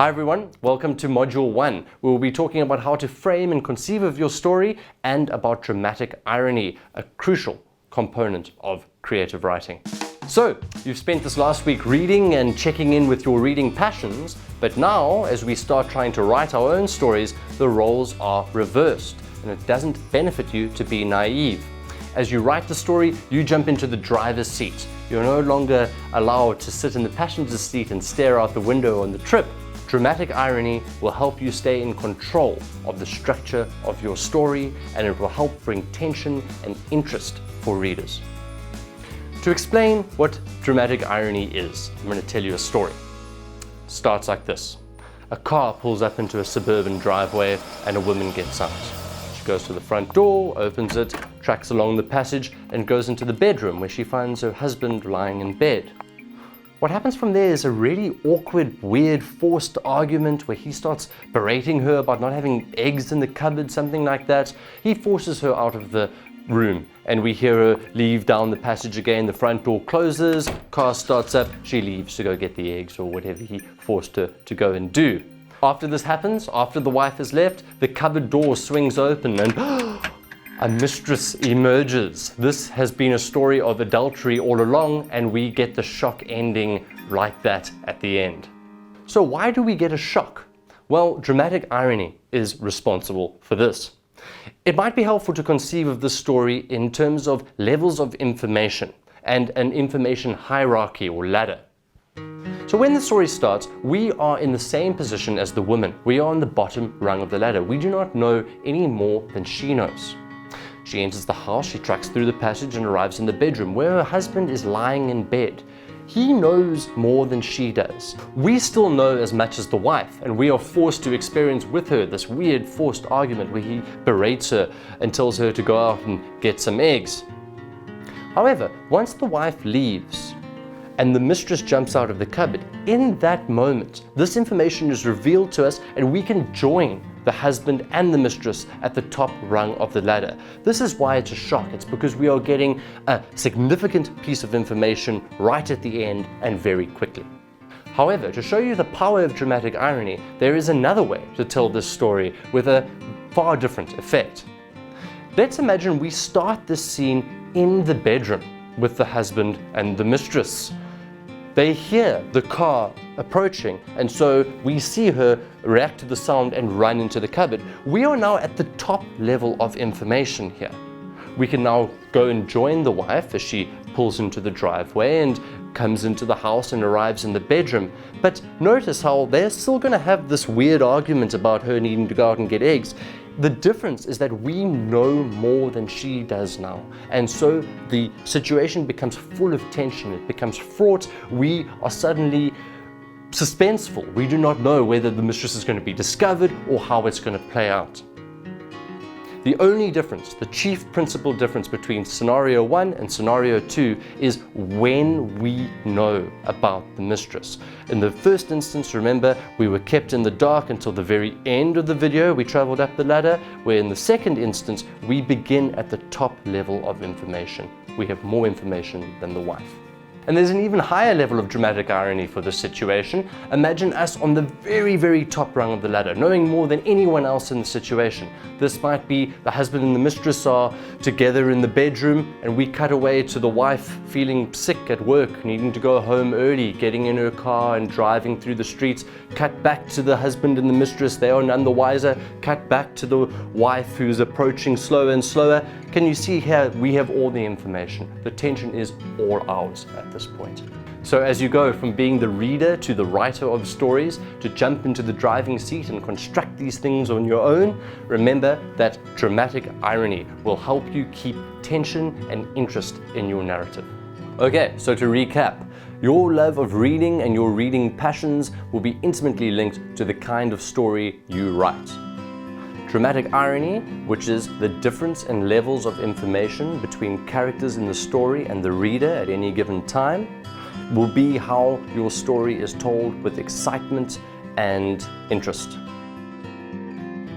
Hi everyone, welcome to Module 1. We'll be talking about how to frame and conceive of your story and about dramatic irony, a crucial component of creative writing. So, you've spent this last week reading and checking in with your reading passions, but now, as we start trying to write our own stories, the roles are reversed, and it doesn't benefit you to be naive. As you write the story, you jump into the driver's seat. You're no longer allowed to sit in the passenger seat and stare out the window on the trip. Dramatic irony will help you stay in control of the structure of your story, and it will help bring tension and interest for readers. To explain what dramatic irony is, I'm going to tell you a story. It starts like this. A car pulls up into a suburban driveway and a woman gets out. She goes to the front door, opens it, tracks along the passage and goes into the bedroom where she finds her husband lying in bed. What happens from there is a really awkward, weird, forced argument where he starts berating her about not having eggs in the cupboard, something like that. He forces her out of the room and we hear her leave down the passage again. The front door closes, car starts up, she leaves to go get the eggs or whatever he forced her to go and do. After this happens, after the wife has left, the cupboard door swings open and a mistress emerges. This has been a story of adultery all along, and we get the shock ending like that at the end. So why do we get a shock? Well, dramatic irony is responsible for this. It might be helpful to conceive of this story in terms of levels of information and an information hierarchy or ladder. So when the story starts, we are in the same position as the woman. We are on the bottom rung of the ladder. We do not know any more than she knows. She enters the house, she tracks through the passage and arrives in the bedroom where her husband is lying in bed. He knows more than she does. We still know as much as the wife, and we are forced to experience with her this weird forced argument where he berates her and tells her to go out and get some eggs. However, once the wife leaves and the mistress jumps out of the cupboard, in that moment, this information is revealed to us and we can join the husband and the mistress at the top rung of the ladder. This is why it's a shock. It's because we are getting a significant piece of information right at the end and very quickly. However, to show you the power of dramatic irony, there is another way to tell this story with a far different effect. Let's imagine we start this scene in the bedroom with the husband and the mistress. They hear the car approaching, and so we see her react to the sound and run into the cupboard. We are now at the top level of information here. We can now go and join the wife as she pulls into the driveway and comes into the house and arrives in the bedroom. But notice how they're still going to have this weird argument about her needing to go out and get eggs. The difference is that we know more than she does now, and so the situation becomes full of tension, it becomes fraught. We are suddenly suspenseful. We do not know whether the mistress is going to be discovered or how it's going to play out. The only difference, the chief principal difference between scenario 1 and scenario 2 is when we know about the mistress. In the first instance, remember, we were kept in the dark until the very end of the video. We traveled up the ladder, where in the second instance, we begin at the top level of information. We have more information than the wife. And there's an even higher level of dramatic irony for this situation. Imagine us on the very, very top rung of the ladder, knowing more than anyone else in the situation. This might be the husband and the mistress are together in the bedroom, and we cut away to the wife feeling sick at work, needing to go home early, getting in her car and driving through the streets. Cut back to the husband and the mistress, they are none the wiser. Cut back to the wife who's approaching slower and slower. Can you see here, we have all the information. The tension is all ours at this point. So as you go from being the reader to the writer of stories, to jump into the driving seat and construct these things on your own, remember that dramatic irony will help you keep tension and interest in your narrative. Okay, so to recap, your love of reading and your reading passions will be intimately linked to the kind of story you write. Dramatic irony, which is the difference in levels of information between characters in the story and the reader at any given time, will be how your story is told with excitement and interest.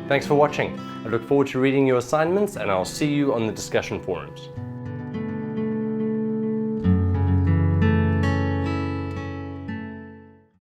Thanks for watching. I look forward to reading your assignments, and I'll see you on the discussion forums.